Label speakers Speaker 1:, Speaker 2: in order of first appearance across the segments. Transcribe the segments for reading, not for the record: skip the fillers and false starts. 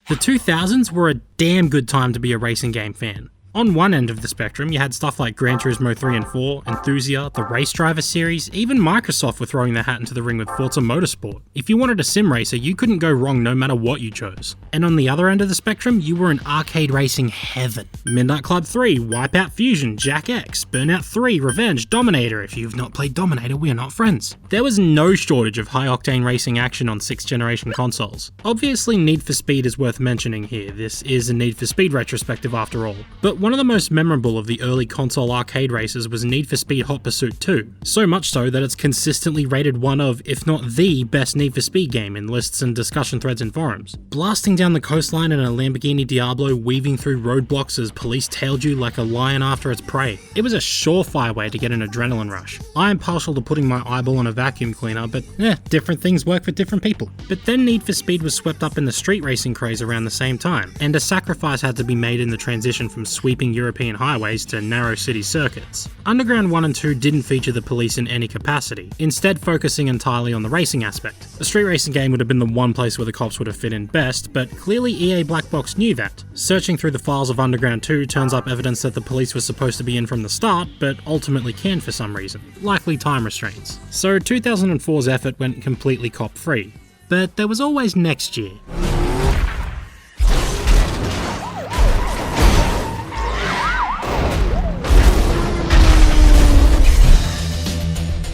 Speaker 1: The 2000s were a damn good time to be a racing game fan. On one end of the spectrum, you had stuff like Gran Turismo 3 and 4, Enthusia, the Race Driver series, even Microsoft were throwing their hat into the ring with Forza Motorsport. If you wanted a sim racer, you couldn't go wrong no matter what you chose. And on the other end of the spectrum, you were in arcade racing heaven. Midnight Club 3, Wipeout Fusion, Jack X, Burnout 3, Revenge, Dominator. If you've not played Dominator, we are not friends. There was no shortage of high-octane racing action on 6th generation consoles. Obviously, Need for Speed is worth mentioning here. This is a Need for Speed retrospective after all. But one of the most memorable of the early console arcade races was Need for Speed Hot Pursuit 2, so much so that it's consistently rated one of, if not the best Need for Speed game in lists and discussion threads and forums. Blasting down the coastline in a Lamborghini Diablo, weaving through roadblocks as police tailed you like a lion after its prey. It was a surefire way to get an adrenaline rush. I am partial to putting my eyeball on a vacuum cleaner, but different things work for different people. But then Need for Speed was swept up in the street racing craze around the same time, and a sacrifice had to be made in the transition from sweeping European highways to narrow city circuits. Underground 1 and 2 didn't feature the police in any capacity, instead focusing entirely on the racing aspect. A street racing game would have been the one place where the cops would have fit in best, but clearly EA Black Box knew that. Searching through the files of Underground 2 turns up evidence that the police were supposed to be in from the start, but ultimately canned for some reason, likely time restraints. So 2004's effort went completely cop-free. But there was always next year.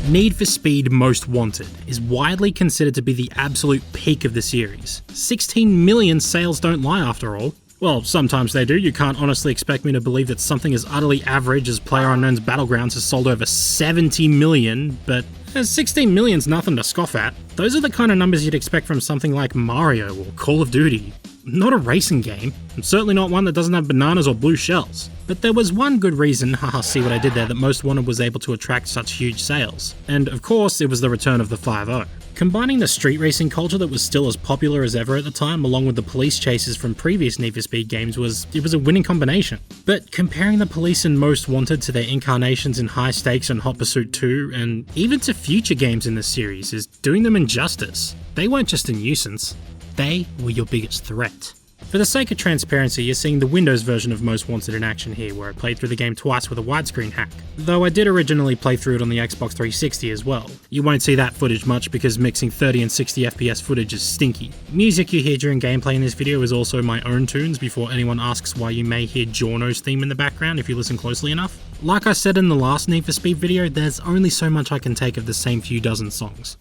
Speaker 1: Need for Speed Most Wanted is widely considered to be the absolute peak of the series. 16 million sales don't lie after all. Well, sometimes they do. You can't honestly expect me to believe that something as utterly average as PlayerUnknown's Battlegrounds has sold over 70 million, but 16 million's nothing to scoff at. Those are the kind of numbers you'd expect from something like Mario or Call of Duty. Not a racing game, and certainly not one that doesn't have bananas or blue shells. But there was one good reason, haha see what I did there, that Most Wanted was able to attract such huge sales. And of course, it was the return of the 5.0. Combining the street racing culture that was still as popular as ever at the time, along with the police chases from previous Need for Speed games, was a winning combination. But comparing the police in Most Wanted to their incarnations in High Stakes and Hot Pursuit 2, and even to future games in this series, is doing them injustice. They weren't just a nuisance. They were your biggest threat. For the sake of transparency, you're seeing the Windows version of Most Wanted in action here, where I played through the game twice with a widescreen hack. Though I did originally play through it on the Xbox 360 as well. You won't see that footage much because mixing 30 and 60 FPS footage is stinky. Music you hear during gameplay in this video is also my own tunes, before anyone asks why you may hear Jorno's theme in the background if you listen closely enough. Like I said in the last Need for Speed video, there's only so much I can take of the same few dozen songs.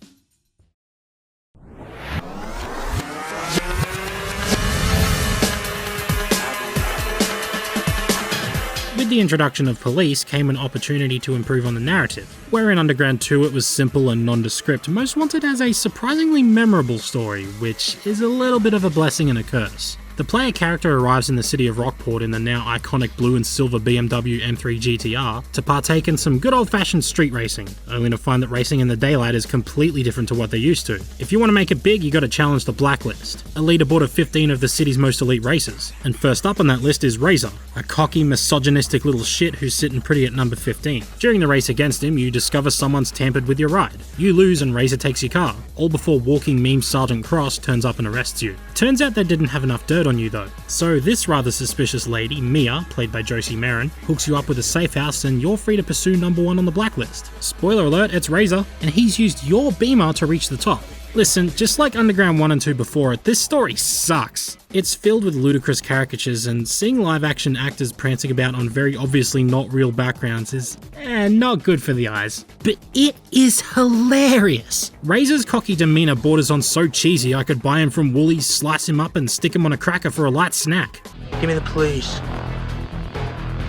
Speaker 1: With the introduction of police came an opportunity to improve on the narrative. Where in Underground 2 it was simple and nondescript, Most Wanted has a surprisingly memorable story, which is a little bit of a blessing and a curse. The player character arrives in the city of Rockport in the now iconic blue and silver BMW M3 GTR to partake in some good old-fashioned street racing, only to find that racing in the daylight is completely different to what they're used to. If you want to make it big, you gotta challenge the Blacklist, a leaderboard of 15 of the city's most elite racers. And first up on that list is Razor, a cocky, misogynistic little shit who's sitting pretty at number 15. During the race against him, you discover someone's tampered with your ride. You lose and Razor takes your car, all before walking meme Sergeant Cross turns up and arrests you. Turns out they didn't have enough dirt on you though. So this rather suspicious lady, Mia, played by Josie Marin, hooks you up with a safe house and you're free to pursue number 1 on the Blacklist. Spoiler alert, it's Razor, and he's used your beamer to reach the top. Listen, just like Underground 1 and 2 before it, this story sucks. It's filled with ludicrous caricatures, and seeing live action actors prancing about on very obviously not real backgrounds is not good for the eyes. But it is hilarious! Razor's cocky demeanor borders on so cheesy I could buy him from Woolies, slice him up and stick him on a cracker for a light snack.
Speaker 2: Give me the police.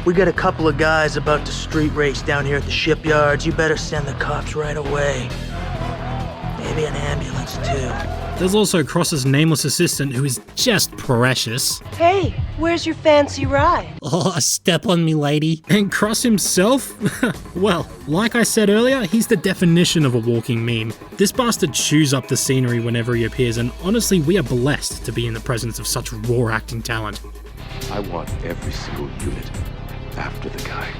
Speaker 2: We got a couple of guys about to street race down here at the shipyards. You better send the cops right away. Maybe an ambulance too.
Speaker 1: There's also Cross's nameless assistant who is just precious.
Speaker 3: Hey, where's your fancy ride?
Speaker 1: Oh, step on me, lady. And Cross himself? Well, like I said earlier, he's the definition of a walking meme. This bastard chews up the scenery whenever he appears, and honestly, we are blessed to be in the presence of such raw acting talent.
Speaker 4: I want every single unit after the guy.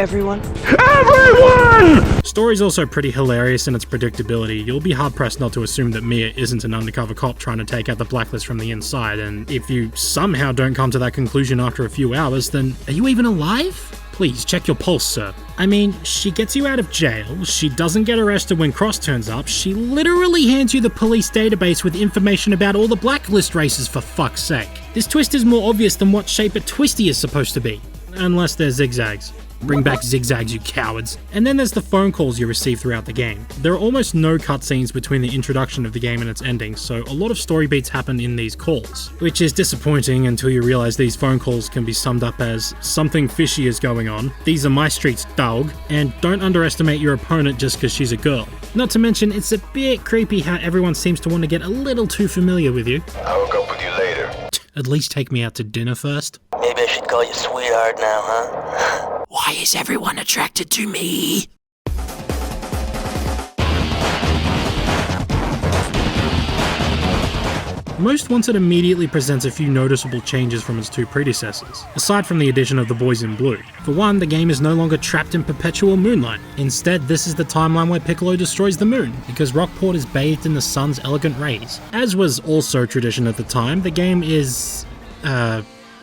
Speaker 3: Everyone?
Speaker 4: Everyone!
Speaker 1: Story's also pretty hilarious in its predictability. You'll be hard-pressed not to assume that Mia isn't an undercover cop trying to take out the blacklist from the inside, and if you somehow don't come to that conclusion after a few hours, then are you even alive? Please, check your pulse, sir. I mean, she gets you out of jail, she doesn't get arrested when Cross turns up, she literally hands you the police database with information about all the blacklist races, for fuck's sake. This twist is more obvious than what shape a twisty is supposed to be. Unless they're zigzags. Bring back zigzags, you cowards. And then there's the phone calls you receive throughout the game. There are almost no cutscenes between the introduction of the game and its ending, so a lot of story beats happen in these calls, which is disappointing until you realize these phone calls can be summed up as something fishy is going on, these are my streets, dog, and don't underestimate your opponent just because she's a girl. Not to mention, it's a bit creepy how everyone seems to want to get a little too familiar with you.
Speaker 5: I'll hook up with you later.
Speaker 1: At least take me out to dinner first.
Speaker 2: Maybe I should call you sweetheart now, huh?
Speaker 1: Why is everyone attracted to me? Most Wanted immediately presents a few noticeable changes from its two predecessors, aside from the addition of the boys in blue. For one, the game is no longer trapped in perpetual moonlight. Instead, this is the timeline where Piccolo destroys the moon, because Rockport is bathed in the sun's elegant rays. As was also tradition at the time, the game is,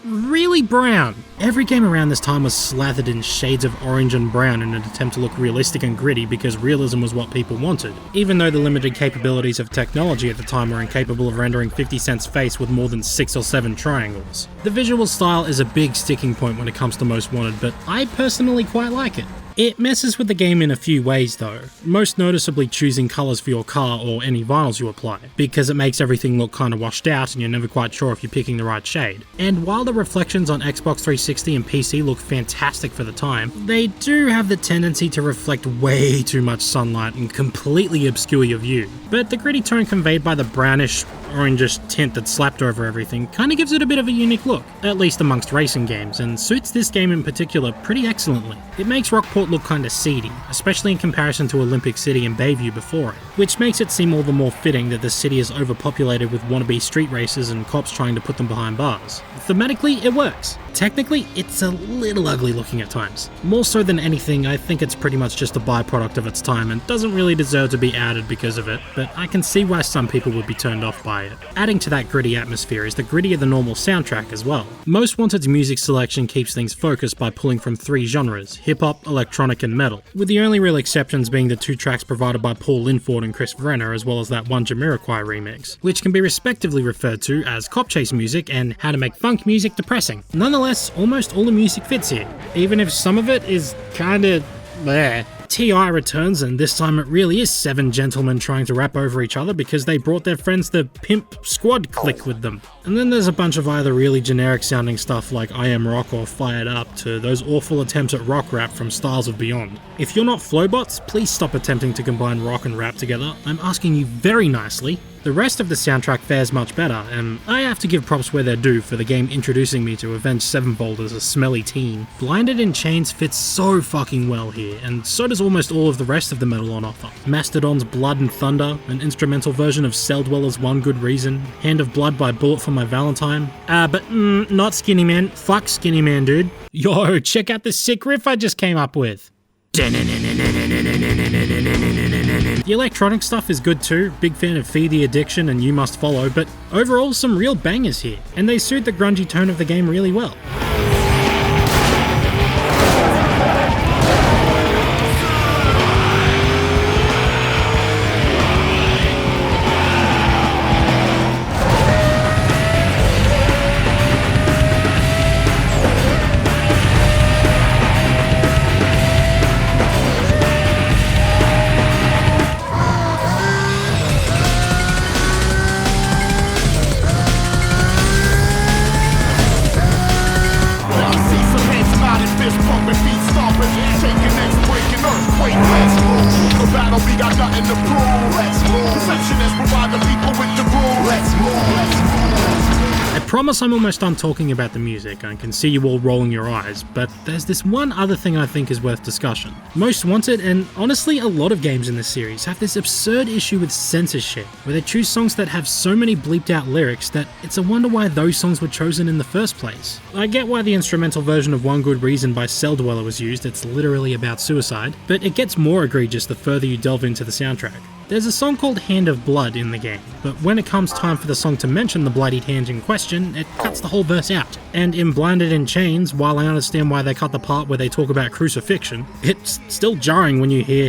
Speaker 1: really brown. Every game around this time was slathered in shades of orange and brown in an attempt to look realistic and gritty because realism was what people wanted, even though the limited capabilities of technology at the time were incapable of rendering 50 Cent's face with more than 6 or 7 triangles. The visual style is a big sticking point when it comes to Most Wanted, but I personally quite like it. It messes with the game in a few ways though, most noticeably choosing colours for your car or any vinyls you apply, because it makes everything look kinda washed out and you're never quite sure if you're picking the right shade. And while the reflections on Xbox 360 and PC look fantastic for the time, they do have the tendency to reflect way too much sunlight and completely obscure your view. But the gritty tone conveyed by the brownish, orangish tint that's slapped over everything kinda gives it a bit of a unique look, at least amongst racing games, and suits this game in particular pretty excellently. It makes Rockport look kinda seedy, especially in comparison to Olympic City and Bayview before it, which makes it seem all the more fitting that the city is overpopulated with wannabe street racers and cops trying to put them behind bars. Thematically, it works. Technically, it's a little ugly looking at times. More so than anything, I think it's pretty much just a byproduct of its time and doesn't really deserve to be added because of it, but I can see why some people would be turned off by it. Adding to that gritty atmosphere is the grittier than normal soundtrack as well. Most Wanted's music selection keeps things focused by pulling from 3 genres, hip-hop, electronic and metal, with the only real exceptions being the 2 tracks provided by Paul Linford and Chris Vrenna, as well as that one Jamiroquai remix, which can be respectively referred to as cop chase music and how to make funk music depressing. Nonetheless, almost all the music fits here, even if some of it is kinda bleh. T.I. returns, and this time it really is 7 gentlemen trying to rap over each other because they brought their friends the Pimp Squad clique with them. And then there's a bunch of either really generic sounding stuff like I Am Rock or Fired Up to those awful attempts at rock rap from Styles of Beyond. If you're not Flowbots, please stop attempting to combine rock and rap together. I'm asking you very nicely. The rest of the soundtrack fares much better, and I have to give props where they're due for the game introducing me to Avenged Sevenfold as a smelly teen. Blinded in Chains fits so fucking well here, and so does almost all of the rest of the metal on offer. Mastodon's Blood and Thunder, an instrumental version of Cell Dweller's One Good Reason, Hand of Blood by Bullet for My Valentine. Not Skinny Man. Fuck Skinny Man, dude. Yo, check out the sick riff I just came up with. The electronic stuff is good too, big fan of Feed the Addiction and You Must Follow, but overall some real bangers here, and they suit the grungy tone of the game really well. promise I'm almost done talking about the music. I can see you all rolling your eyes, but there's this one other thing I think is worth discussion. Most Wanted, and honestly a lot of games in this series, have this absurd issue with censorship, where they choose songs that have so many bleeped out lyrics that it's a wonder why those songs were chosen in the first place. I get why the instrumental version of One Good Reason by Cell Dweller was used, it's literally about suicide, but it gets more egregious the further you delve into the soundtrack. There's a song called Hand of Blood in the game, but when it comes time for the song to mention the bloodied hand in question, it cuts the whole verse out. And in Blinded in Chains, while I understand why they cut the part where they talk about crucifixion, it's still jarring when you hear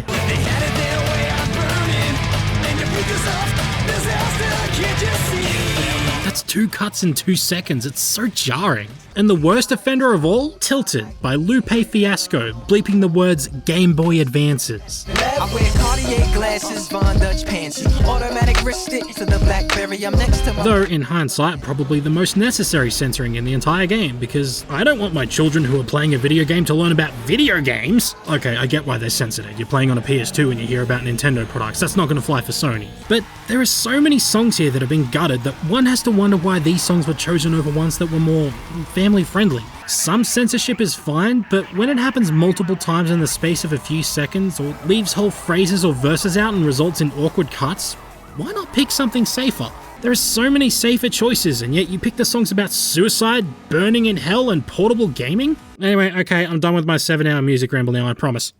Speaker 1: that's 2 cuts in 2 seconds, it's so jarring. And the worst offender of all? Tilted by Lupe Fiasco, bleeping the words Game Boy Advances.
Speaker 5: I wear Cartier glasses, Von Dutch pants, automatic wrist stick to the Blackberry, I'm next to my...
Speaker 1: Though, in hindsight, probably the most necessary censoring in the entire game, because I don't want my children who are playing a video game to learn about video games. Okay, I get why they censored it. You're playing on a PS2 and you hear about Nintendo products, that's not gonna fly for Sony. But there are so many songs here that have been gutted that one has to wonder why these songs were chosen over ones that were more family friendly. Some censorship is fine, but when it happens multiple times in the space of a few seconds, or leaves whole phrases or verses out and results in awkward cuts, why not pick something safer? There are so many safer choices, and yet you pick the songs about suicide, burning in hell, and portable gaming? Anyway, okay, I'm done with my 7-hour music ramble now, I promise.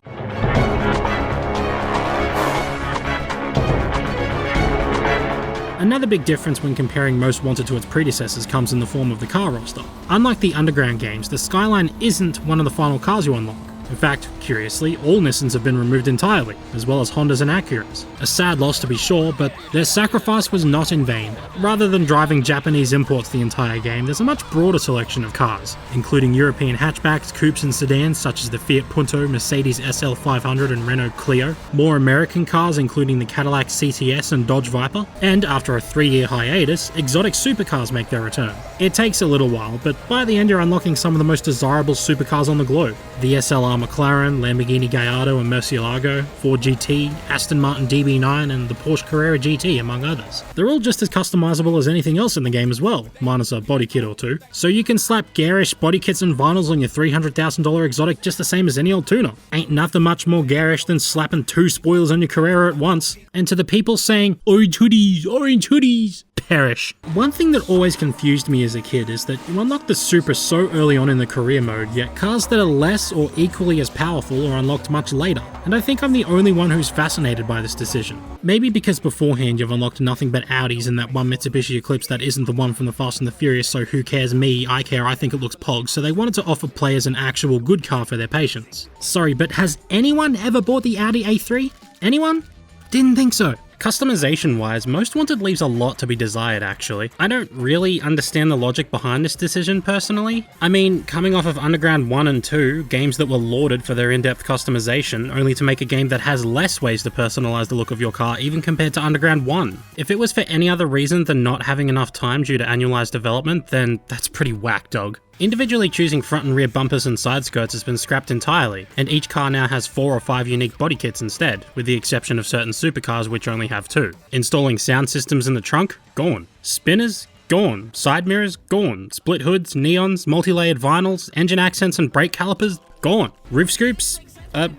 Speaker 1: Another big difference when comparing Most Wanted to its predecessors comes in the form of the car roster. Unlike the Underground games, the Skyline isn't one of the final cars you unlock. In fact, curiously, all Nissans have been removed entirely, as well as Hondas and Acuras. A sad loss to be sure, but their sacrifice was not in vain. Rather than driving Japanese imports the entire game, there's a much broader selection of cars, including European hatchbacks, coupes and sedans such as the Fiat Punto, Mercedes SL500 and Renault Clio, more American cars including the Cadillac CTS and Dodge Viper, and after a 3-year hiatus, exotic supercars make their return. It takes a little while, but by the end you're unlocking some of the most desirable supercars on the globe. The SLR McLaren, Lamborghini Gallardo and Murcielago, Ford GT, Aston Martin DB9 and the Porsche Carrera GT among others. They're all just as customizable as anything else in the game as well, minus a body kit or two. So you can slap garish body kits and vinyls on your $300,000 exotic just the same as any old tuner. Ain't nothing much more garish than slapping 2 spoilers on your Carrera at once. And to the people saying, orange hoodies, perish. One thing that always confused me as a kid is that you unlock the Supra so early on in the career mode, yet cars that are less or equally as powerful are unlocked much later, and I think I'm the only one who's fascinated by this decision. Maybe because beforehand you've unlocked nothing but Audis and that one Mitsubishi Eclipse that isn't the one from the Fast and the Furious, so who cares me, I care, I think it looks pog, so they wanted to offer players an actual good car for their patience. Sorry, but has anyone ever bought the Audi A3? Anyone? Didn't think so. Customization-wise, Most Wanted leaves a lot to be desired actually. I don't really understand the logic behind this decision personally. I mean, coming off of Underground 1 and 2, games that were lauded for their in-depth customization, only to make a game that has less ways to personalize the look of your car even compared to Underground 1. If it was for any other reason than not having enough time due to annualized development, then that's pretty whack, dog. Individually choosing front and rear bumpers and side skirts has been scrapped entirely, and each car now has 4 or 5 unique body kits instead, with the exception of certain supercars which only have 2. Installing sound systems in the trunk? Gone. Spinners? Gone. Side mirrors? Gone. Split hoods, neons, multi-layered vinyls, engine accents and brake calipers? Gone. Roof scoops?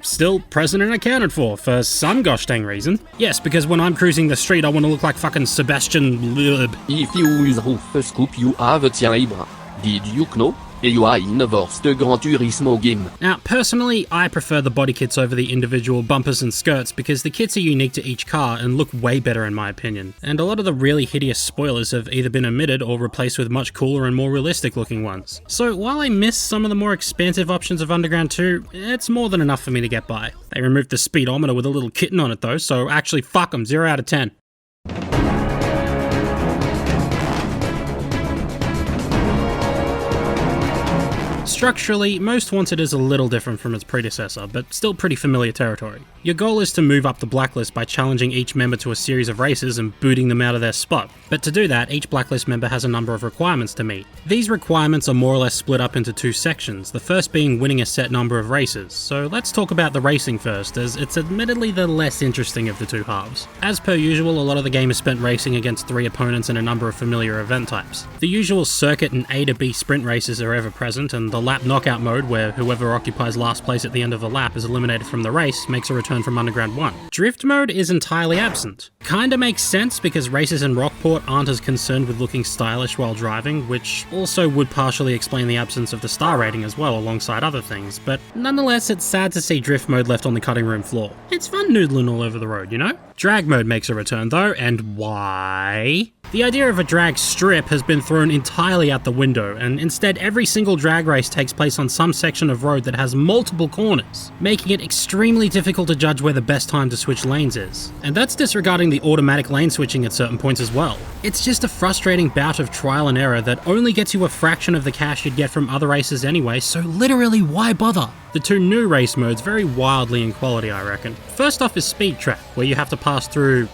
Speaker 1: Still present and accounted for some gosh dang reason. Yes, because when I'm cruising the street I want to look like fucking Sebastian Loeb.
Speaker 6: If you use roof scoop you have a libre. Did you know? You are in the worst Gran Turismo game.
Speaker 1: Now, personally, I prefer the body kits over the individual bumpers and skirts because the kits are unique to each car and look way better in my opinion. And a lot of the really hideous spoilers have either been omitted or replaced with much cooler and more realistic looking ones. So while I miss some of the more expansive options of Underground 2, it's more than enough for me to get by. They removed the speedometer with a little kitten on it though, so actually fuck them, 0 out of 10. Structurally, Most Wanted is a little different from its predecessor, but still pretty familiar territory. Your goal is to move up the blacklist by challenging each member to a series of races and booting them out of their spot. But to do that, each blacklist member has a number of requirements to meet. These requirements are more or less split up into two sections, the first being winning a set number of races. So let's talk about the racing first, as it's admittedly the less interesting of the two halves. As per usual, a lot of the game is spent racing against 3 opponents in a number of familiar event types. The usual circuit and A to B sprint races are ever present, and the lap knockout mode, where whoever occupies last place at the end of the lap is eliminated from the race, makes a return from Underground 1. Drift mode is entirely absent. Kinda makes sense because races in Rockport aren't as concerned with looking stylish while driving, which also would partially explain the absence of the star rating as well alongside other things, but nonetheless it's sad to see drift mode left on the cutting room floor. It's fun noodling all over the road, you know? Drag mode makes a return though, and why? The idea of a drag strip has been thrown entirely out the window, and instead every single drag race takes place on some section of road that has multiple corners, making it extremely difficult to judge where the best time to switch lanes is. And that's disregarding the automatic lane switching at certain points as well. It's just a frustrating bout of trial and error that only gets you a fraction of the cash you'd get from other races anyway, so literally why bother? The two new race modes vary wildly in quality, I reckon. First off is Speed Trap, where you have to pass through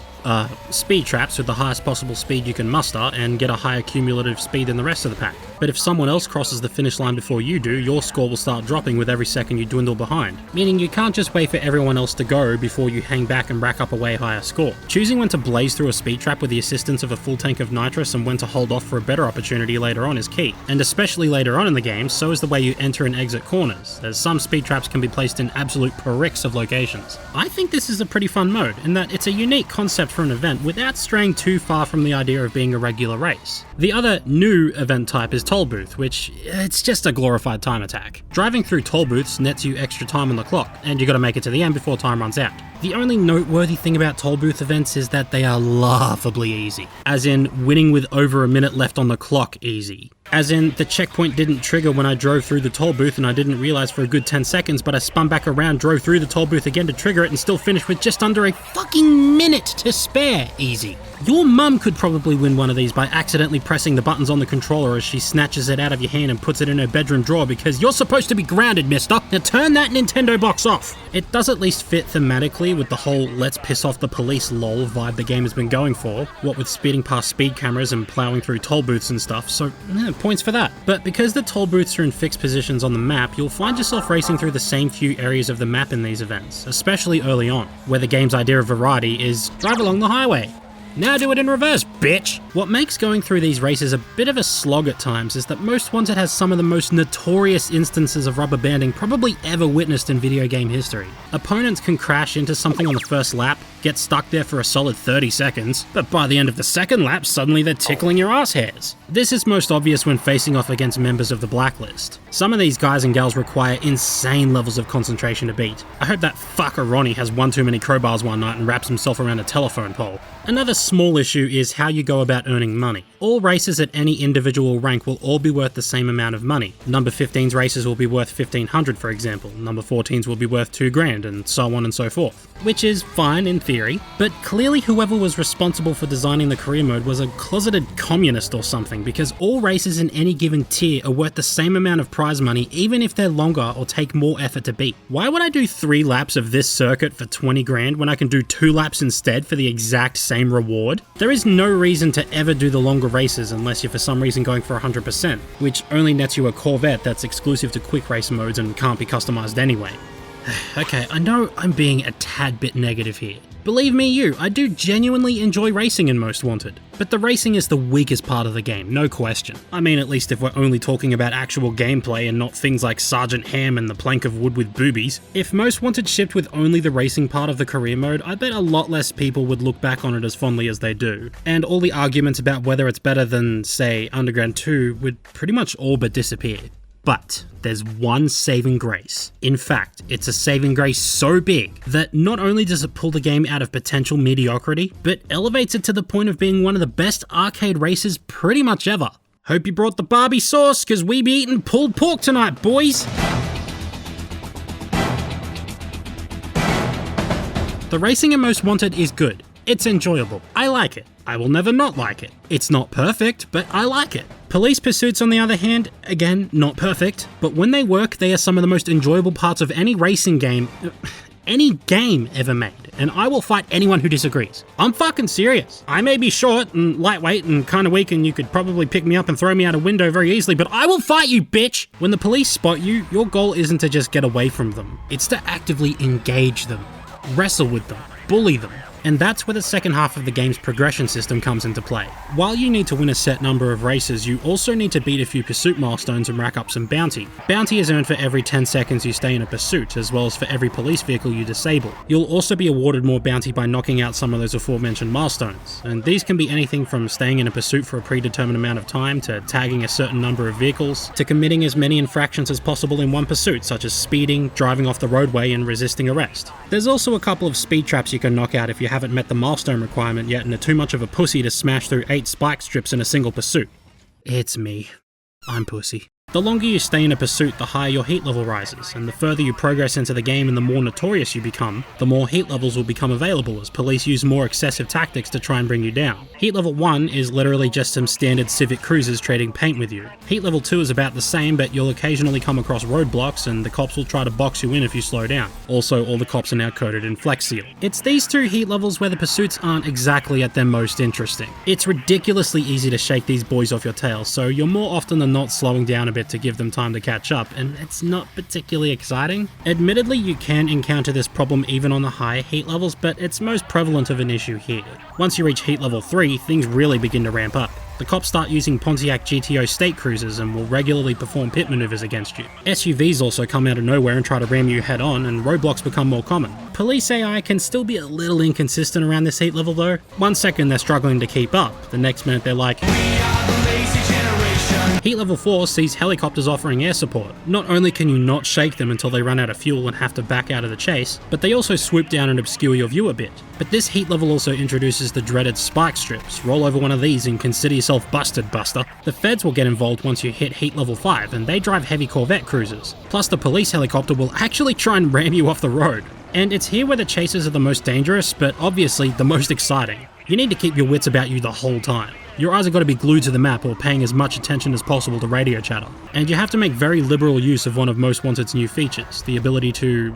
Speaker 1: speed traps with the highest possible speed you can muster and get a higher cumulative speed than the rest of the pack. But if someone else crosses the finish line before you do, your score will start dropping with every second you dwindle behind, meaning you can't just wait for everyone else to go before you hang back and rack up a way higher score. Choosing when to blaze through a speed trap with the assistance of a full tank of nitrous and when to hold off for a better opportunity later on is key, and especially later on in the game, so is the way you enter and exit corners, as some speed traps can be placed in absolute pricks of locations. I think this is a pretty fun mode, in that it's a unique concept for an event without straying too far from the idea of being a regular race. The other new event type is Toll Booth, which it's just a glorified time attack. Driving through toll booths nets you extra time on the clock, and you gotta make it to the end before time runs out. The only noteworthy thing about toll booth events is that they are laughably easy, as in winning with over a minute left on the clock easy. As in, the checkpoint didn't trigger when I drove through the toll booth and I didn't realize for a good 10 seconds, but I spun back around, drove through the toll booth again to trigger it and still finished with just under a fucking minute to spare easy. Your mum could probably win one of these by accidentally pressing the buttons on the controller as she snatches it out of your hand and puts it in her bedroom drawer because you're supposed to be grounded, mister. Now turn that Nintendo box off. It does at least fit thematically with the whole let's piss off the police lol vibe the game has been going for, what with speeding past speed cameras and plowing through toll booths and stuff, so points for that. But because the toll booths are in fixed positions on the map, you'll find yourself racing through the same few areas of the map in these events, especially early on, where the game's idea of variety is drive along the highway. Now do it in reverse, bitch! What makes going through these races a bit of a slog at times is that Most Wanted has some of the most notorious instances of rubber banding probably ever witnessed in video game history. Opponents can crash into something on the first lap, get stuck there for a solid 30 seconds, but by the end of the second lap, suddenly they're tickling your ass hairs. This is most obvious when facing off against members of the blacklist. Some of these guys and gals require insane levels of concentration to beat. I hope that fucker Ronnie has one too many crowbars one night and wraps himself around a telephone pole. Another small issue is how you go about earning money. All races at any individual rank will all be worth the same amount of money. Number 15's races will be worth $1,500 for example, number 14's will be worth $2,000 and so on and so forth. Which is fine in theory, but clearly whoever was responsible for designing the career mode was a closeted communist or something, because all races in any given tier are worth the same amount of prize money even if they're longer or take more effort to beat. Why would I do 3 laps of this circuit for $20,000 when I can do 2 laps instead for the exact same reward? There is no reason to ever do the longer races unless you're for some reason going for 100%, which only nets you a Corvette that's exclusive to quick race modes and can't be customized anyway. Okay, I know I'm being a tad bit negative here. Believe me I do genuinely enjoy racing in Most Wanted, but the racing is the weakest part of the game, no question. I mean, at least if we're only talking about actual gameplay and not things like Sergeant Ham and the plank of wood with boobies. If Most Wanted shipped with only the racing part of the career mode, I bet a lot less people would look back on it as fondly as they do, and all the arguments about whether it's better than, say, Underground 2 would pretty much all but disappear. But there's one saving grace. In fact, it's a saving grace so big that not only does it pull the game out of potential mediocrity, but elevates it to the point of being one of the best arcade races pretty much ever. Hope you brought the Barbie sauce, cause we be eating pulled pork tonight, boys! The racing in Most Wanted is good. It's enjoyable. I like it. I will never not like it. It's not perfect, but I like it. Police pursuits, on the other hand, again, not perfect, but when they work, they are some of the most enjoyable parts of any racing game, any game ever made, and I will fight anyone who disagrees. I'm fucking serious. I may be short and lightweight and kind of weak and you could probably pick me up and throw me out a window very easily, but I will fight you, bitch! When the police spot you, your goal isn't to just get away from them. It's to actively engage them, wrestle with them, bully them. And that's where the second half of the game's progression system comes into play. While you need to win a set number of races, you also need to beat a few pursuit milestones and rack up some bounty. Bounty is earned for every 10 seconds you stay in a pursuit, as well as for every police vehicle you disable. You'll also be awarded more bounty by knocking out some of those aforementioned milestones, and these can be anything from staying in a pursuit for a predetermined amount of time, to tagging a certain number of vehicles, to committing as many infractions as possible in one pursuit, such as speeding, driving off the roadway, and resisting arrest. There's also a couple of speed traps you can knock out if you haven't met the milestone requirement yet and are too much of a pussy to smash through 8 spike strips in a single pursuit. It's me. I'm pussy. The longer you stay in a pursuit, the higher your heat level rises, and the further you progress into the game and the more notorious you become, the more heat levels will become available as police use more excessive tactics to try and bring you down. Heat level 1 is literally just some standard civic cruisers trading paint with you. Heat level 2 is about the same, but you'll occasionally come across roadblocks and the cops will try to box you in if you slow down. Also, all the cops are now coded in Flex Seal. It's these two heat levels where the pursuits aren't exactly at their most interesting. It's ridiculously easy to shake these boys off your tail, so you're more often than not slowing down a bit to give them time to catch up, and it's not particularly exciting. Admittedly, you can encounter this problem even on the higher heat levels, but it's most prevalent of an issue here. Once you reach heat level 3, things really begin to ramp up. The cops start using Pontiac GTO state cruisers and will regularly perform pit maneuvers against you. SUVs also come out of nowhere and try to ram you head on, and roadblocks become more common. Police AI can still be a little inconsistent around this heat level though. One second they're struggling to keep up, the next minute they're like, Heat level 4 sees helicopters offering air support. Not only can you not shake them until they run out of fuel and have to back out of the chase, but they also swoop down and obscure your view a bit. But this heat level also introduces the dreaded spike strips. Roll over one of these and consider yourself busted, buster. The feds will get involved once you hit heat level 5, and they drive heavy Corvette cruisers. Plus the police helicopter will actually try and ram you off the road. And it's here where the chases are the most dangerous, but obviously the most exciting. You need to keep your wits about you the whole time. Your eyes have got to be glued to the map or paying as much attention as possible to radio chatter. And you have to make very liberal use of one of Most Wanted's new features, the ability to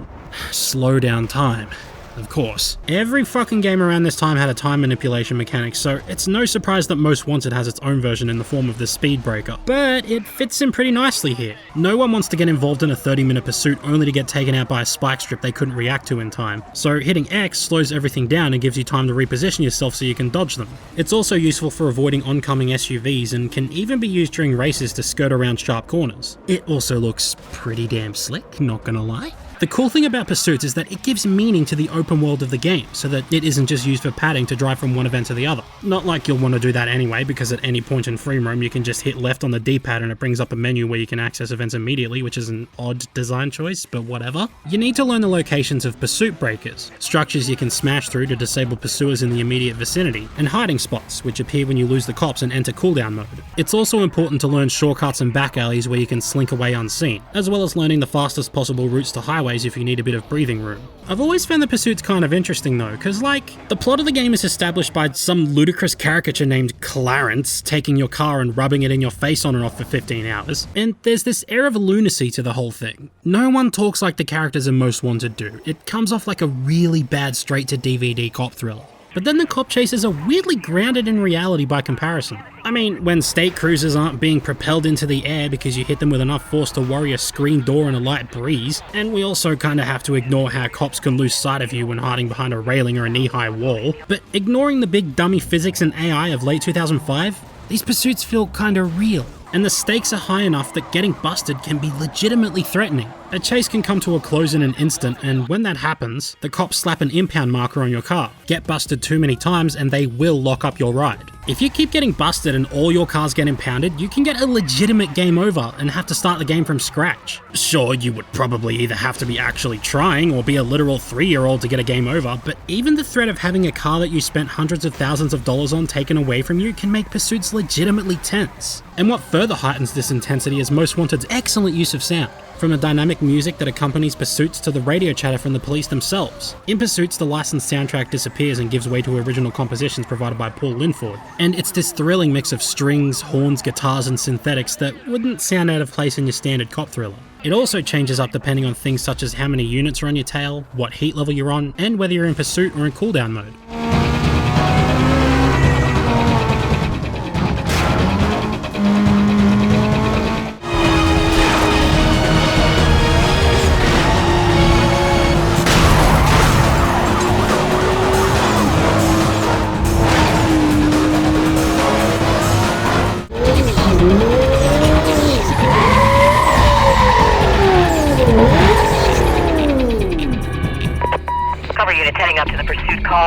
Speaker 1: slow down time. Of course. Every fucking game around this time had a time manipulation mechanic, so it's no surprise that Most Wanted has its own version in the form of the speed breaker. But it fits in pretty nicely here. No one wants to get involved in a 30-minute pursuit only to get taken out by a spike strip they couldn't react to in time. So hitting X slows everything down and gives you time to reposition yourself so you can dodge them. It's also useful for avoiding oncoming SUVs and can even be used during races to skirt around sharp corners. It also looks pretty damn slick, not gonna lie. The cool thing about pursuits is that it gives meaning to the open world of the game, so that it isn't just used for padding to drive from one event to the other. Not like you'll want to do that anyway, because at any point in free roam you can just hit left on the D-pad and it brings up a menu where you can access events immediately, which is an odd design choice, but whatever. You need to learn the locations of pursuit breakers, structures you can smash through to disable pursuers in the immediate vicinity, and hiding spots, which appear when you lose the cops and enter cooldown mode. It's also important to learn shortcuts and back alleys where you can slink away unseen, as well as learning the fastest possible routes to highways if you need a bit of breathing room. I've always found the pursuits kind of interesting though, cause like, the plot of the game is established by some ludicrous caricature named Clarence taking your car and rubbing it in your face on and off for 15 hours, and there's this air of lunacy to the whole thing. No one talks like the characters in Most Wanted do. It comes off like a really bad straight-to-DVD cop thriller. But then the cop chases are weirdly grounded in reality by comparison. I mean, when state cruisers aren't being propelled into the air because you hit them with enough force to worry a screen door and a light breeze, and we also kinda have to ignore how cops can lose sight of you when hiding behind a railing or a knee-high wall. But ignoring the big dummy physics and AI of late 2005, these pursuits feel kinda real. And the stakes are high enough that getting busted can be legitimately threatening. A chase can come to a close in an instant, and when that happens, the cops slap an impound marker on your car. Get busted too many times and they will lock up your ride. If you keep getting busted and all your cars get impounded, you can get a legitimate game over and have to start the game from scratch. Sure, you would probably either have to be actually trying or be a literal 3-year-old to get a game over, but even the threat of having a car that you spent hundreds of thousands of dollars on taken away from you can make pursuits legitimately tense. And what further heightens this intensity is Most Wanted's excellent use of sound. from the dynamic music that accompanies Pursuits to the radio chatter from the police themselves. In Pursuits, the licensed soundtrack disappears and gives way to original compositions provided by Paul Linford, and it's this thrilling mix of strings, horns, guitars, and synthetics that wouldn't sound out of place in your standard cop thriller. It also changes up depending on things such as how many units are on your tail, what heat level you're on, and whether you're in pursuit or in cooldown mode.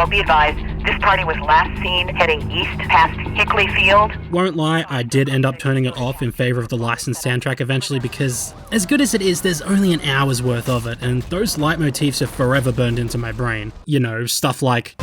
Speaker 7: Be advised, this party was last seen heading east past Hickley Field.
Speaker 1: Won't lie, I did end up turning it off in favour of the licensed soundtrack eventually because, as good as it is, there's only an hour's worth of it, and those leitmotifs are forever burned into my brain. You know, stuff like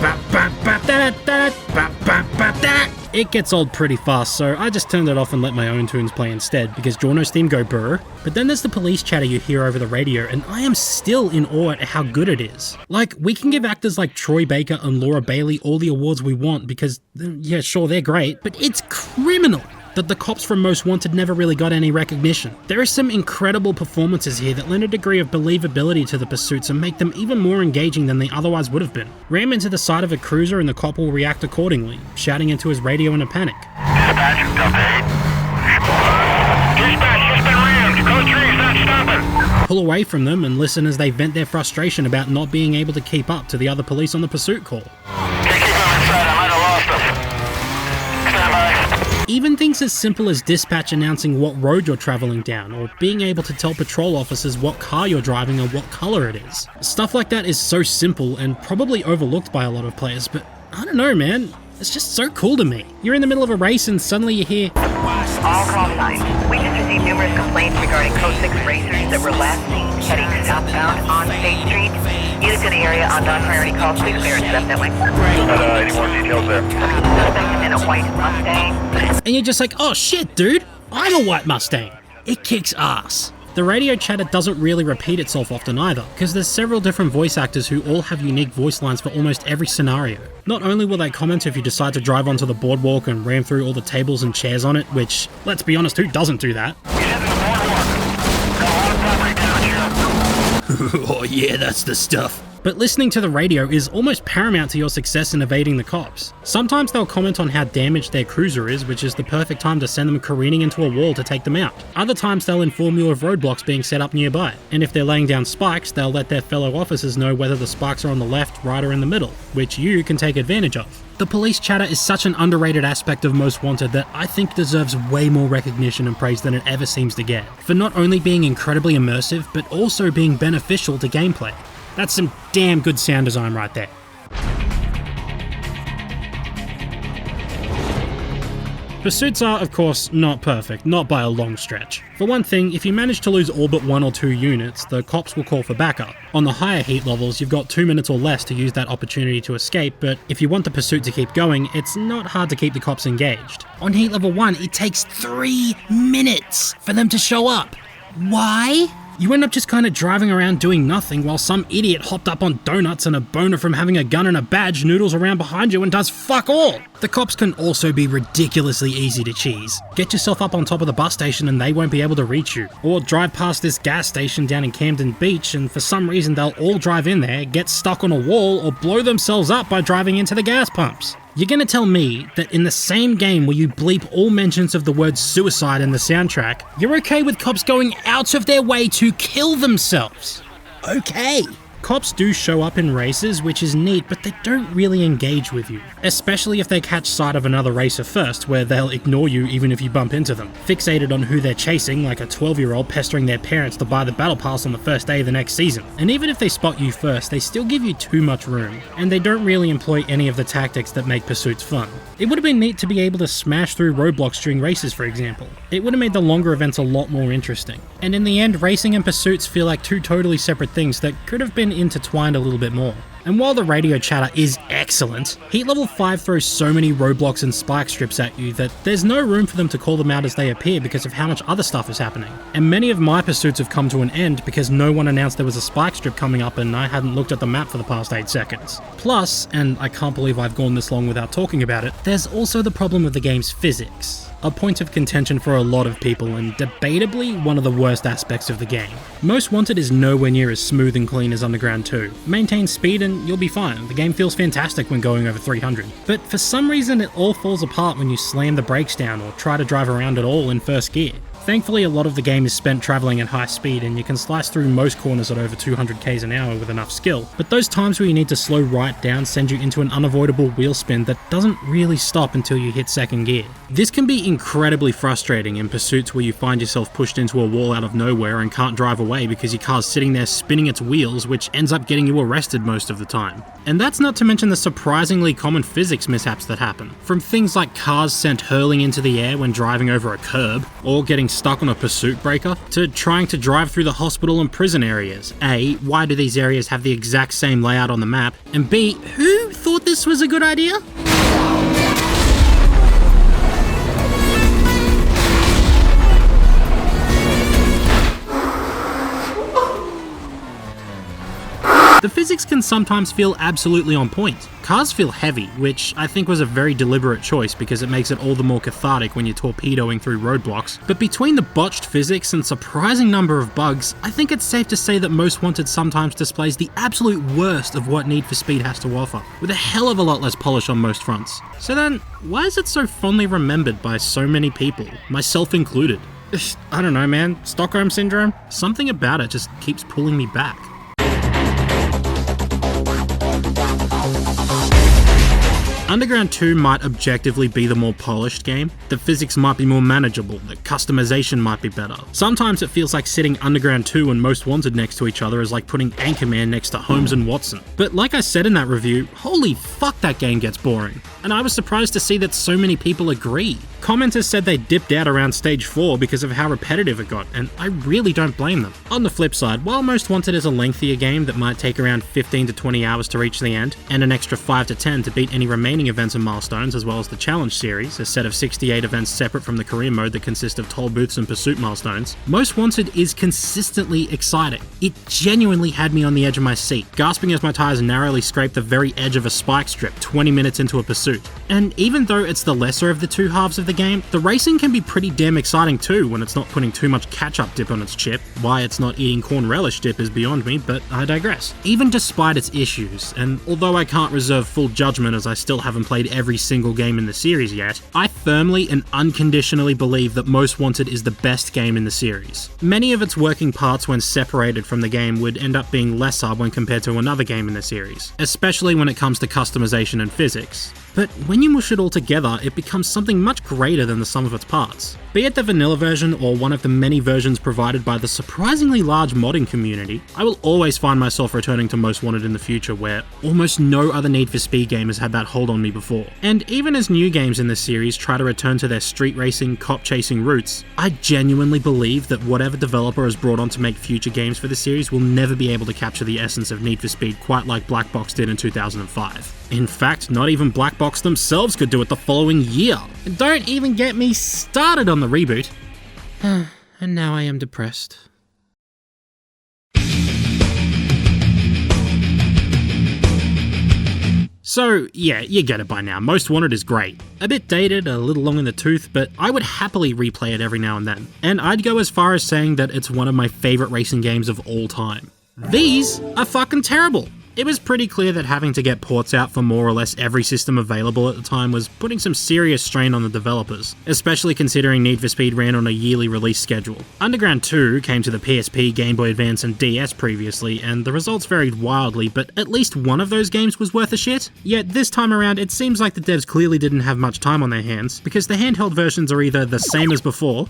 Speaker 1: it gets old pretty fast, so I just turned it off and let my own tunes play instead, because Jorno's theme go brr. But then there's the police chatter you hear over the radio, and I am still in awe at how good it is. Like, we can give actors like Troy Baker and Laura Bailey all the awards we want because, yeah, sure, they're great, but it's criminal that the cops from Most Wanted never really got any recognition. There are some incredible performances here that lend a degree of believability to the pursuits and make them even more engaging than they otherwise would have been. Ram into the side of a cruiser and the cop will react accordingly, shouting into his radio in a panic.
Speaker 4: Dispatch, Delta 8. Dispatch, just been rammed. Code 3 is not stopping.
Speaker 1: Pull away from them and listen as they vent their frustration about not being able to keep up to the other police on the pursuit call.
Speaker 4: Can't keep them inside, I might have lost them. Stand by.
Speaker 1: Even things as simple as dispatch announcing what road you're travelling down, or being able to tell patrol officers what car you're driving and what colour it is. Stuff like that is so simple and probably overlooked by a lot of players, but I don't know, man. It's just so cool to me. You're in the middle of a race and suddenly you hear,
Speaker 7: All call signs. We just received numerous complaints regarding Code 6 racers that were last seen heading southbound on State Street. Units in the area on non-priority calls, please clear and set up that way.
Speaker 4: Any more details there?
Speaker 7: Suspect in a white Mustang.
Speaker 1: and you're just like, oh shit, dude, I'm a white Mustang. It kicks ass. The radio chatter doesn't really repeat itself often either, because there's several different voice actors who all have unique voice lines for almost every scenario. Not only will they comment if you decide to drive onto the boardwalk and ram through all the tables and chairs on it, which, let's be honest, who doesn't do that? Oh yeah, that's the stuff. But listening to the radio is almost paramount to your success in evading the cops. Sometimes they'll comment on how damaged their cruiser is, which is the perfect time to send them careening into a wall to take them out. Other times they'll inform you of roadblocks being set up nearby, and if they're laying down spikes, they'll let their fellow officers know whether the spikes are on the left, right, or in the middle, which you can take advantage of. The police chatter is such an underrated aspect of Most Wanted that I think deserves way more recognition and praise than it ever seems to get, for not only being incredibly immersive, but also being beneficial to gameplay. That's some damn good sound design right there. Pursuits are, of course, not perfect, not by a long stretch. For one thing, if you manage to lose all but 1 or 2 units, the cops will call for backup. On the higher heat levels, you've got 2 minutes or less to use that opportunity to escape, but if you want the pursuit to keep going, it's not hard to keep the cops engaged. On heat level 1, it takes 3 minutes for them to show up. Why? You end up just kind of driving around doing nothing while some idiot hopped up on donuts and a boner from having a gun and a badge noodles around behind you and does fuck all. The cops can also be ridiculously easy to cheese. Get yourself up on top of the bus station and they won't be able to reach you. Or drive past this gas station down in Camden Beach and for some reason they'll all drive in there, get stuck on a wall, or blow themselves up by driving into the gas pumps. You're gonna tell me that in the same game where you bleep all mentions of the word suicide in the soundtrack, you're okay with cops going out of their way to kill themselves? Okay. Cops do show up in races, which is neat, but they don't really engage with you. Especially if they catch sight of another racer first, where they'll ignore you even if you bump into them. Fixated on who they're chasing, like a 12-year-old pestering their parents to buy the battle pass on the first day of the next season. And even if they spot you first, they still give you too much room. And they don't really employ any of the tactics that make pursuits fun. It would have been neat to be able to smash through roadblocks during races, for example. It would have made the longer events a lot more interesting. And in the end, racing and pursuits feel like 2 totally separate things that could have been intertwined a little bit more. And while the radio chatter is excellent, Heat Level 5 throws so many roadblocks and spike strips at you that there's no room for them to call them out as they appear because of how much other stuff is happening. And many of my pursuits have come to an end because no one announced there was a spike strip coming up and I hadn't looked at the map for the past 8 seconds. Plus, and I can't believe I've gone this long without talking about it, there's also the problem with the game's physics. A point of contention for a lot of people and debatably one of the worst aspects of the game. Most Wanted is nowhere near as smooth and clean as Underground 2. Maintain speed and you'll be fine, the game feels fantastic when going over 300. But for some reason it all falls apart when you slam the brakes down or try to drive around at all in first gear. Thankfully, a lot of the game is spent travelling at high speed and you can slice through most corners at over 200 km an hour with enough skill, but those times where you need to slow right down send you into an unavoidable wheel spin that doesn't really stop until you hit second gear. This can be incredibly frustrating in pursuits where you find yourself pushed into a wall out of nowhere and can't drive away because your car's sitting there spinning its wheels, which ends up getting you arrested most of the time. And that's not to mention the surprisingly common physics mishaps that happen, from things like cars sent hurling into the air when driving over a curb, or getting stuck on a pursuit breaker, to trying to drive through the hospital and prison areas. A, why do these areas have the exact same layout on the map? And B, who thought this was a good idea? The physics can sometimes feel absolutely on point. Cars feel heavy, which I think was a very deliberate choice because it makes it all the more cathartic when you're torpedoing through roadblocks. But between the botched physics and surprising number of bugs, I think it's safe to say that Most Wanted sometimes displays the absolute worst of what Need for Speed has to offer, with a hell of a lot less polish on most fronts. So then, why is it so fondly remembered by so many people, myself included? I don't know, man, Stockholm Syndrome? Something about it just keeps pulling me back. Underground 2 might objectively be the more polished game. The physics might be more manageable, the customization might be better. Sometimes it feels like sitting Underground 2 and Most Wanted next to each other is like putting Anchorman next to Holmes and Watson. But like I said in that review, holy fuck that game gets boring. And I was surprised to see that so many people agree. Commenters said they dipped out around stage 4 because of how repetitive it got, and I really don't blame them. On the flip side, while Most Wanted is a lengthier game that might take around 15 to 20 hours to reach the end, and an extra 5 to 10 to beat any remaining events and milestones, as well as the challenge series, a set of 68 events separate from the career mode that consist of toll booths and pursuit milestones, Most Wanted is consistently exciting. It genuinely had me on the edge of my seat, gasping as my tires narrowly scraped the very edge of a spike strip 20 minutes into a pursuit. And even though it's the lesser of the two halves of the game, the racing can be pretty damn exciting too when it's not putting too much ketchup dip on its chip. Why it's not eating corn relish dip is beyond me, but I digress. Even despite its issues, and although I can't reserve full judgment as I still haven't played every single game in the series yet, I firmly and unconditionally believe that Most Wanted is the best game in the series. Many of its working parts when separated from the game would end up being lesser when compared to another game in the series, especially when it comes to customization and physics. But when you mush it all together, it becomes something much greater than the sum of its parts. Be it the vanilla version or one of the many versions provided by the surprisingly large modding community, I will always find myself returning to Most Wanted in the future, where almost no other Need for Speed game has had that hold on me before. And even as new games in this series try to return to their street racing, cop chasing roots, I genuinely believe that whatever developer is brought on to make future games for the series will never be able to capture the essence of Need for Speed quite like Black Box did in 2005. In fact, not even Black Box themselves could do it the following year. And don't even get me started on the reboot. And now I am depressed. So, yeah, you get it by now. Most Wanted is great. A bit dated, a little long in the tooth, but I would happily replay it every now and then. And I'd go as far as saying that it's one of my favourite racing games of all time. These are fucking terrible. It was pretty clear that having to get ports out for more or less every system available at the time was putting some serious strain on the developers, especially considering Need for Speed ran on a yearly release schedule. Underground 2 came to the PSP, Game Boy Advance and DS previously, and the results varied wildly, but at least one of those games was worth a shit. Yet this time around, it seems like the devs clearly didn't have much time on their hands, because the handheld versions are either the same as before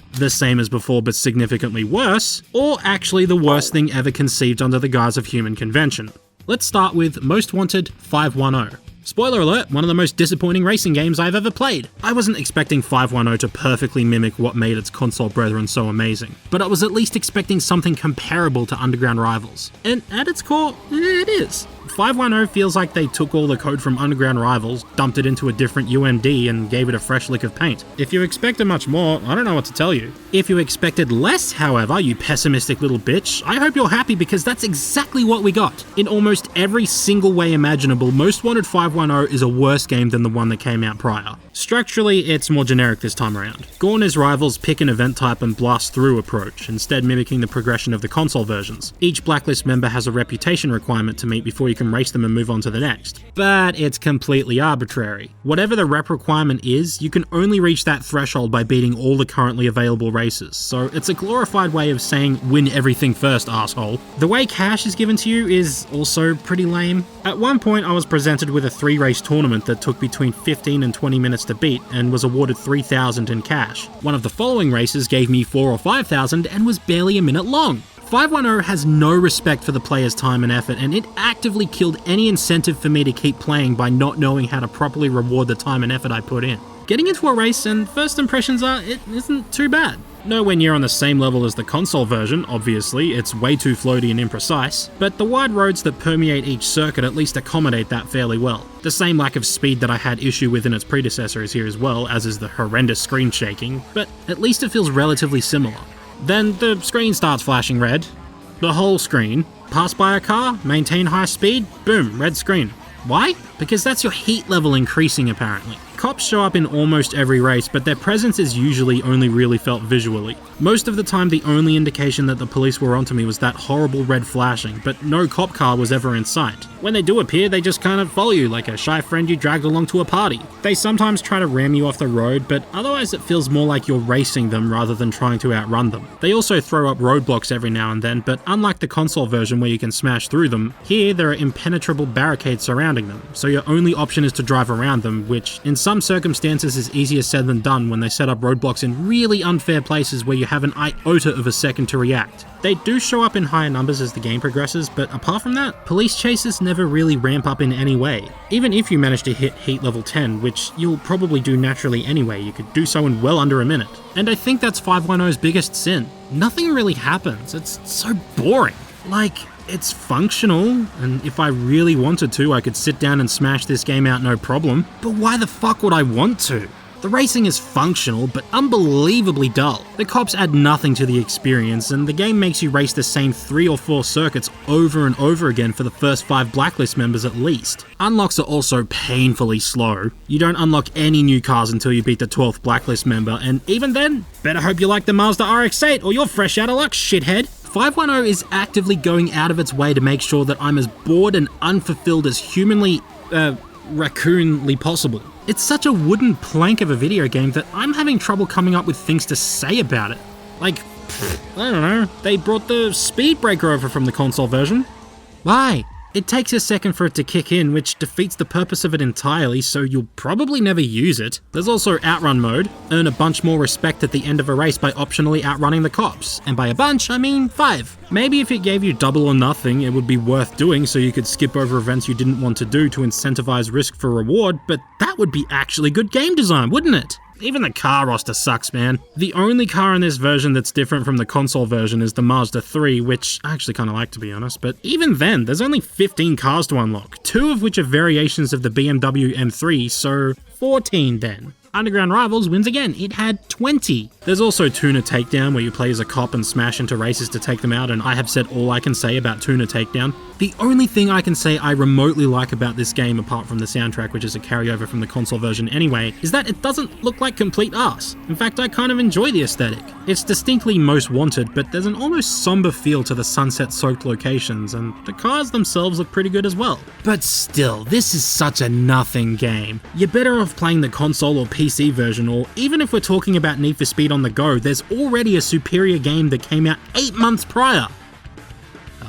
Speaker 1: but significantly worse, or actually the worst thing ever conceived under the guise of human convention. Let's start with Most Wanted 510. Spoiler alert, one of the most disappointing racing games I've ever played. I wasn't expecting 510 to perfectly mimic what made its console brethren so amazing, but I was at least expecting something comparable to Underground rivals. And at its core, it is. 510 feels like they took all the code from Underground Rivals, dumped it into a different UMD, and gave it a fresh lick of paint. If you expected much more, I don't know what to tell you. If you expected less, however, you pessimistic little bitch, I hope you're happy because that's exactly what we got. In almost every single way imaginable, Most Wanted 510 is a worse game than the one that came out prior. Structurally, it's more generic this time around. Go on his Rivals' pick an event type and blast through approach, instead mimicking the progression of the console versions. Each Blacklist member has a reputation requirement to meet before you can race them and move on to the next. But it's completely arbitrary. Whatever the rep requirement is, you can only reach that threshold by beating all the currently available races, so it's a glorified way of saying win everything first, asshole. The way cash is given to you is also pretty lame. At one point I was presented with a 3-race tournament that took between 15 and 20 minutes to beat and was awarded $3,000 in cash. One of the following races gave me $4,000 or $5,000 and was barely a minute long. 510 has no respect for the player's time and effort, and it actively killed any incentive for me to keep playing by not knowing how to properly reward the time and effort I put in. Getting into a race and first impressions are, it isn't too bad. Nowhere near on the same level as the console version, obviously, it's way too floaty and imprecise, but the wide roads that permeate each circuit at least accommodate that fairly well. The same lack of speed that I had issue with in its predecessor is here as well, as is the horrendous screen shaking, but at least it feels relatively similar. Then the screen starts flashing red. The whole screen. Pass by a car, maintain high speed, boom, red screen. Why? Because that's your heat level increasing apparently. Cops show up in almost every race, but their presence is usually only really felt visually. Most of the time the only indication that the police were onto me was that horrible red flashing, but no cop car was ever in sight. When they do appear, they just kind of follow you like a shy friend you dragged along to a party. They sometimes try to ram you off the road, but otherwise it feels more like you're racing them rather than trying to outrun them. They also throw up roadblocks every now and then, but unlike the console version where you can smash through them, here there are impenetrable barricades surrounding them, so your only option is to drive around them, which in some circumstances is easier said than done when they set up roadblocks in really unfair places where you have an iota of a second to react. They do show up in higher numbers as the game progresses, but apart from that, police chases never really ramp up in any way. Even if you manage to hit heat level 10, which you'll probably do naturally anyway, you could do so in well under a minute. And I think that's 510's biggest sin. Nothing really happens, it's so boring. Like, it's functional, and if I really wanted to, I could sit down and smash this game out no problem, but why the fuck would I want to? The racing is functional, but unbelievably dull. The cops add nothing to the experience, and the game makes you race the same 3 or 4 circuits over and over again for the first 5 Blacklist members at least. Unlocks are also painfully slow. You don't unlock any new cars until you beat the 12th Blacklist member, and even then, better hope you like the Mazda RX-8 or you're fresh out of luck, shithead. 510 is actively going out of its way to make sure that I'm as bored and unfulfilled as humanly, raccoonly possible. It's such a wooden plank of a video game that I'm having trouble coming up with things to say about it. Like, I don't know, they brought the speed breaker over from the console version. Why? It takes a second for it to kick in, which defeats the purpose of it entirely, so you'll probably never use it. There's also outrun mode. Earn a bunch more respect at the end of a race by optionally outrunning the cops. And by a bunch, I mean 5. Maybe if it gave you double or nothing, it would be worth doing so you could skip over events you didn't want to do to incentivize risk for reward, but that would be actually good game design, wouldn't it? Even the car roster sucks, man. The only car in this version that's different from the console version is the Mazda 3, which I actually kind of like to be honest, but even then, there's only 15 cars to unlock, 2 of which are variations of the BMW M3, so 14 then. Underground Rivals wins again, it had 20. There's also Tuna Takedown, where you play as a cop and smash into races to take them out, and I have said all I can say about Tuna Takedown. The only thing I can say I remotely like about this game, apart from the soundtrack, which is a carryover from the console version anyway, is that it doesn't look like complete arse. In fact, I kind of enjoy the aesthetic. It's distinctly Most Wanted, but there's an almost somber feel to the sunset-soaked locations, and the cars themselves look pretty good as well. But still, this is such a nothing game. You're better off playing the console or PC version, or even if we're talking about Need for Speed on the go, there's already a superior game that came out 8 months prior.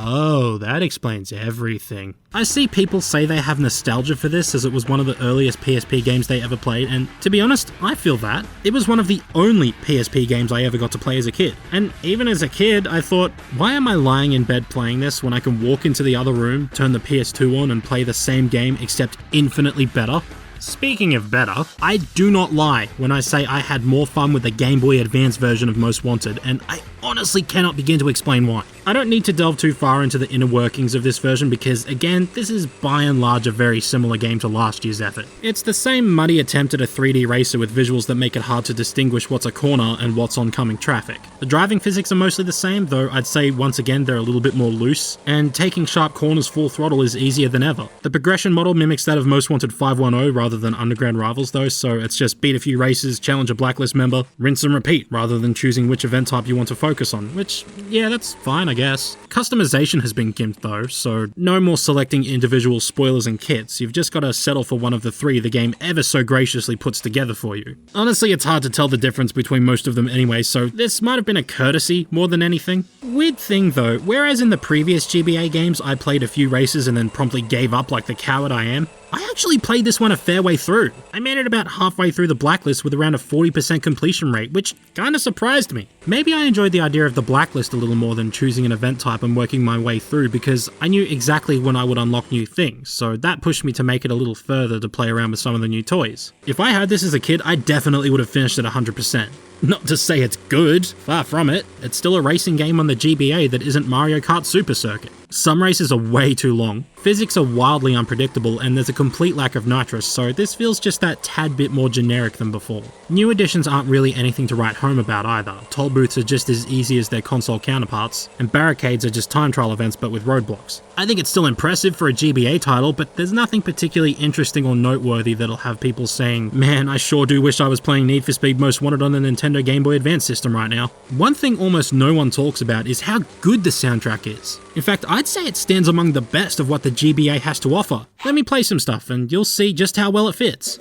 Speaker 1: Oh, that explains everything. I see people say they have nostalgia for this as it was one of the earliest PSP games they ever played, and to be honest, I feel that. It was one of the only PSP games I ever got to play as a kid. And even as a kid, I thought, why am I lying in bed playing this when I can walk into the other room, turn the PS2 on and play the same game except infinitely better? Speaking of better, I do not lie when I say I had more fun with the Game Boy Advance version of Most Wanted, and I honestly cannot begin to explain why. I don't need to delve too far into the inner workings of this version because, again, this is by and large a very similar game to last year's effort. It's the same muddy attempt at a 3D racer with visuals that make it hard to distinguish what's a corner and what's oncoming traffic. The driving physics are mostly the same, though I'd say once again they're a little bit more loose, and taking sharp corners full throttle is easier than ever. The progression model mimics that of Most Wanted 510 rather than Underground Rivals though, so it's just beat a few races, challenge a blacklist member, rinse and repeat rather than choosing which event type you want to focus on, which, yeah, that's fine I guess. Customization has been gimped though, so no more selecting individual spoilers and kits, you've just gotta settle for one of the 3 the game ever so graciously puts together for you. Honestly, it's hard to tell the difference between most of them anyway, so this might have been a courtesy more than anything. Weird thing though, whereas in the previous GBA games I played a few races and then promptly gave up like the coward I am, I actually played this one a fair way through. I made it about halfway through the blacklist with around a 40% completion rate, which kinda surprised me. Maybe I enjoyed the idea of the blacklist a little more than choosing an event type and working my way through because I knew exactly when I would unlock new things, so that pushed me to make it a little further to play around with some of the new toys. If I had this as a kid, I definitely would have finished at 100%. Not to say it's good, far from it. It's still a racing game on the GBA that isn't Mario Kart Super Circuit. Some races are way too long, physics are wildly unpredictable, and there's a complete lack of nitrous, so this feels just that tad bit more generic than before. New additions aren't really anything to write home about either. Toll booths are just as easy as their console counterparts, and barricades are just time trial events but with roadblocks. I think it's still impressive for a GBA title, but there's nothing particularly interesting or noteworthy that'll have people saying, man, I sure do wish I was playing Need for Speed Most Wanted on the Nintendo Game Boy Advance system right now. One thing almost no one talks about is how good the soundtrack is. In fact, I'd say it stands among the best of what the GBA has to offer. Let me play some stuff and you'll see just how well it fits.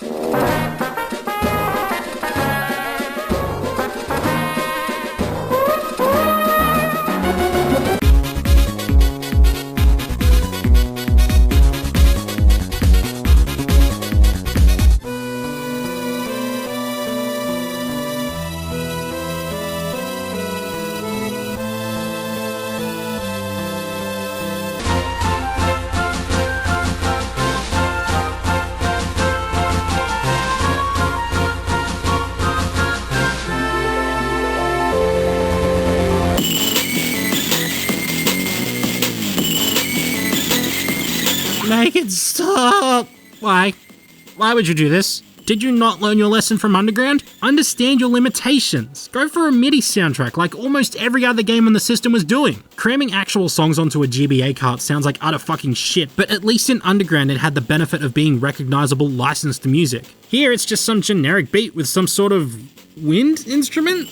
Speaker 1: Make it stop! Why? Why would you do this? Did you not learn your lesson from Underground? Understand your limitations. Go for a MIDI soundtrack like almost every other game on the system was doing. Cramming actual songs onto a GBA cart sounds like utter fucking shit, but at least in Underground it had the benefit of being recognizable licensed music. Here it's just some generic beat with some sort of wind instrument?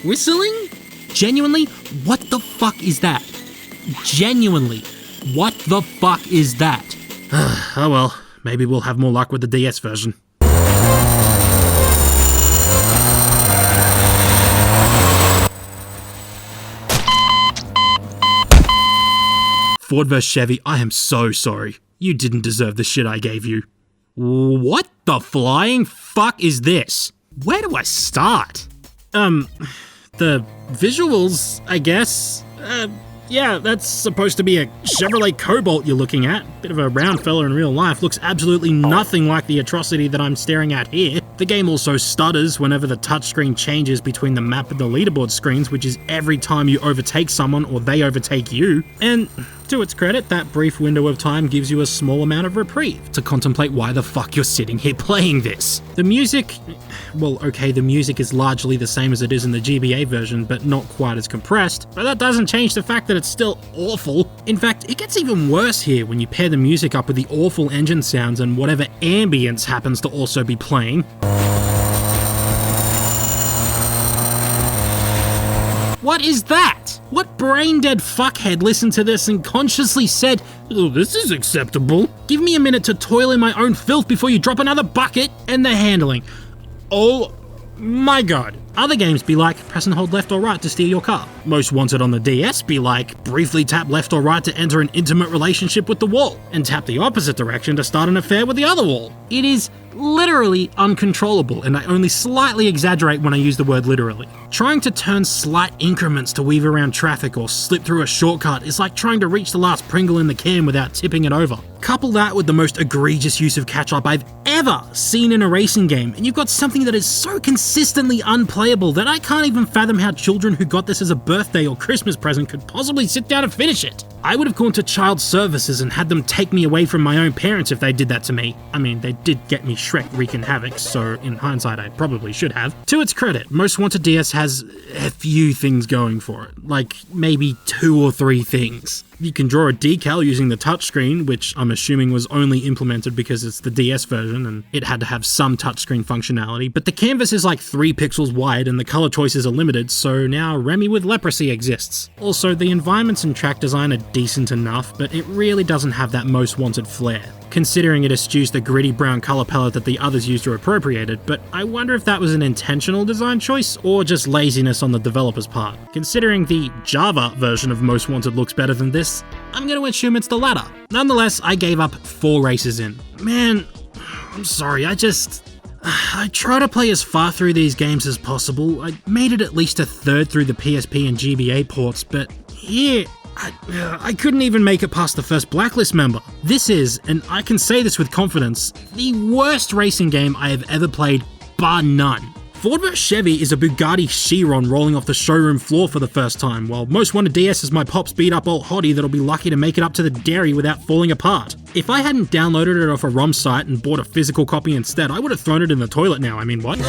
Speaker 1: Whistling? Genuinely, what the fuck is that? Genuinely, what the fuck is that? Oh well, maybe we'll have more luck with the DS version. Ford vs Chevy, I am so sorry. You didn't deserve the shit I gave you. What the flying fuck is this? Where do I start? The visuals, I guess. Yeah, that's supposed to be a Chevrolet Cobalt you're looking at. Bit of a round fella in real life, looks absolutely nothing like the atrocity that I'm staring at here. The game also stutters whenever the touchscreen changes between the map and the leaderboard screens, which is every time you overtake someone or they overtake you. And to its credit, that brief window of time gives you a small amount of reprieve to contemplate why the fuck you're sitting here playing this. The music, well, okay, the music is largely the same as it is in the GBA version, but not quite as compressed, but that doesn't change the fact that it's still awful. In fact, it gets even worse here when you pair the music up with the awful engine sounds and whatever ambience happens to also be playing. What is that? What brain-dead fuckhead listened to this and consciously said, oh, this is acceptable. Give me a minute to toil in my own filth before you drop another bucket. And the handling. Oh my god. Other games be like, press and hold left or right to steer your car. Most Wanted on the DS be like, briefly tap left or right to enter an intimate relationship with the wall, and tap the opposite direction to start an affair with the other wall. It is literally uncontrollable, and I only slightly exaggerate when I use the word literally. Trying to turn slight increments to weave around traffic or slip through a shortcut is like trying to reach the last Pringle in the can without tipping it over. Couple that with the most egregious use of catch-up I've ever seen in a racing game, and you've got something that is so consistently unplayable unplayable that I can't even fathom how children who got this as a birthday or Christmas present could possibly sit down and finish it. I would have gone to child services and had them take me away from my own parents if they did that to me. I mean, they did get me Shrek wreaking havoc, so in hindsight I probably should have. To its credit, Most Wanted DS has a few things going for it, like maybe 2 or 3 things. You can draw a decal using the touchscreen, which I'm assuming was only implemented because it's the DS version and it had to have some touchscreen functionality, but the canvas is like 3 pixels wide and the color choices are limited, so now Remy with leprosy exists. Also, the environments and track design are decent enough, but it really doesn't have that Most Wanted flair, considering it eschews the gritty brown color palette that the others used or appropriated, but I wonder if that was an intentional design choice or just laziness on the developer's part. Considering the Java version of Most Wanted looks better than this, I'm gonna assume it's the latter. Nonetheless, I gave up 4 races in. Man, I'm sorry, I try to play as far through these games as possible. I made it at least a third through the PSP and GBA ports, but here, I couldn't even make it past the first Blacklist member. This is, and I can say this with confidence, the worst racing game I have ever played, bar none. Ford vs Chevy is a Bugatti Chiron rolling off the showroom floor for the first time, while Most Wanted DS is my pop's beat up old hottie that'll be lucky to make it up to the dairy without falling apart. If I hadn't downloaded it off a ROM site and bought a physical copy instead, I would have thrown it in the toilet now, I mean what?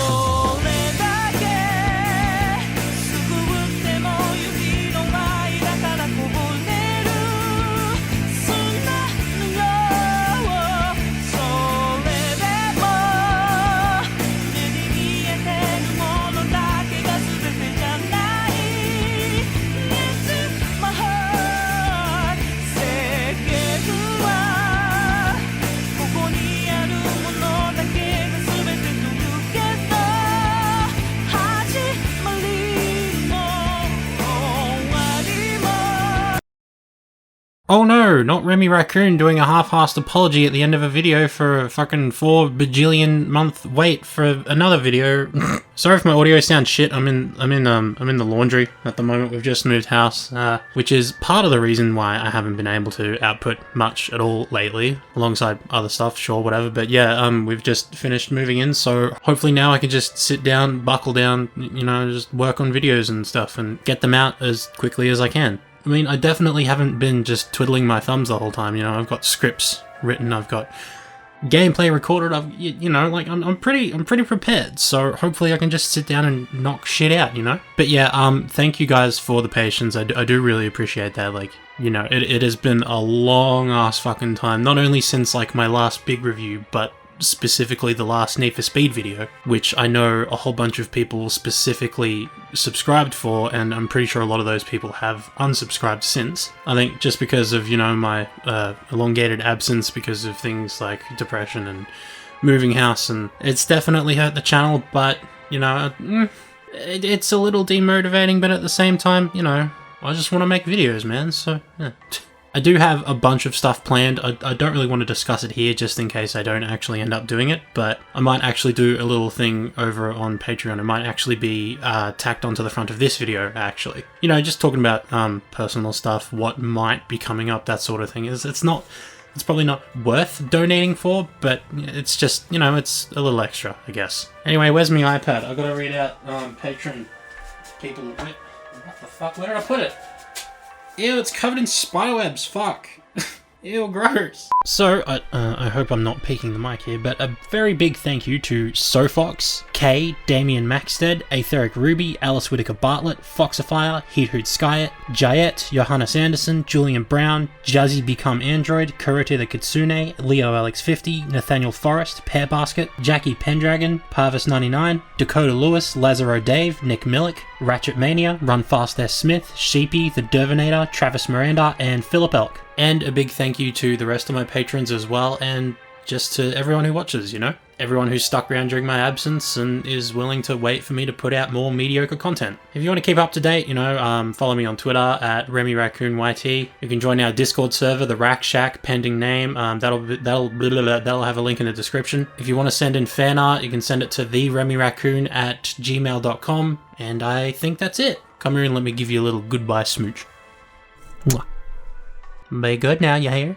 Speaker 1: Oh no, not RemyRaccoon doing a half-assed apology at the end of a video for a fucking 4 bajillion month wait for another video. Sorry if my audio sounds shit. I'm in the laundry at the moment. We've just moved house, which is part of the reason why I haven't been able to output much at all lately, alongside other stuff, sure, whatever. But yeah, we've just finished moving in, so hopefully now I can just sit down, buckle down, you know, just work on videos and stuff and get them out as quickly as I can. I mean, I definitely haven't been just twiddling my thumbs the whole time, you know, I've got scripts written, I've got gameplay recorded, you know, like, I'm pretty prepared, so hopefully I can just sit down and knock shit out, you know? But yeah, thank you guys for the patience, I do really appreciate that, like, you know, it has been a long-ass fucking time, not only since, like, my last big review, but specifically the last Need for Speed video, which I know a whole bunch of people specifically subscribed for, and I'm pretty sure a lot of those people have unsubscribed since. I think just because of, you know, my elongated absence because of things like depression and moving house, and it's definitely hurt the channel, but, you know, it's a little demotivating, but at the same time, you know, I just want to make videos, man, so, yeah. I do have a bunch of stuff planned. I don't really want to discuss it here just in case I don't actually end up doing it, but I might actually do a little thing over on Patreon. It might actually be tacked onto the front of this video, actually. You know, just talking about personal stuff, what might be coming up, that sort of thing. It's probably not worth donating for, but it's just, you know, it's a little extra, I guess. Anyway, where's my iPad? I've got to read out Patreon people. Wait, what the fuck? Where did I put it? Ew, it's covered in spiderwebs, fuck. Ew, gross. So, I hope I'm not peeking the mic here, but a very big thank you to Sofox, Kay, Damien Maxted, Aetheric Ruby, Alice Whitaker Bartlett, Foxifier, Heat Hoot Skyet, Jayet, Johannes Anderson, Julian Brown, Jazzy Become Android, Kurita the Kitsune, Leo Alex50, Nathaniel Forrest, Pear Basket, Jackie Pendragon, Parvis99, Dakota Lewis, Lazaro Dave, Nick Millick, Ratchet Mania, Run Fast S. Smith, Sheepy, The Dervinator, Travis Miranda, and Philip Elk. And a big thank you to the rest of my patrons as well, and just to everyone who watches, you know? Everyone who's stuck around during my absence and is willing to wait for me to put out more mediocre content. If you want to keep up to date, you know, follow me on Twitter at RemyRaccoonYT. You can join our Discord server, the Rack Shack, pending name. That'll have a link in the description. If you want to send in fan art, you can send it to theremyraccoon@gmail.com. And I think that's it. Come here and let me give you a little goodbye smooch. Mwah. Be good now, you hear?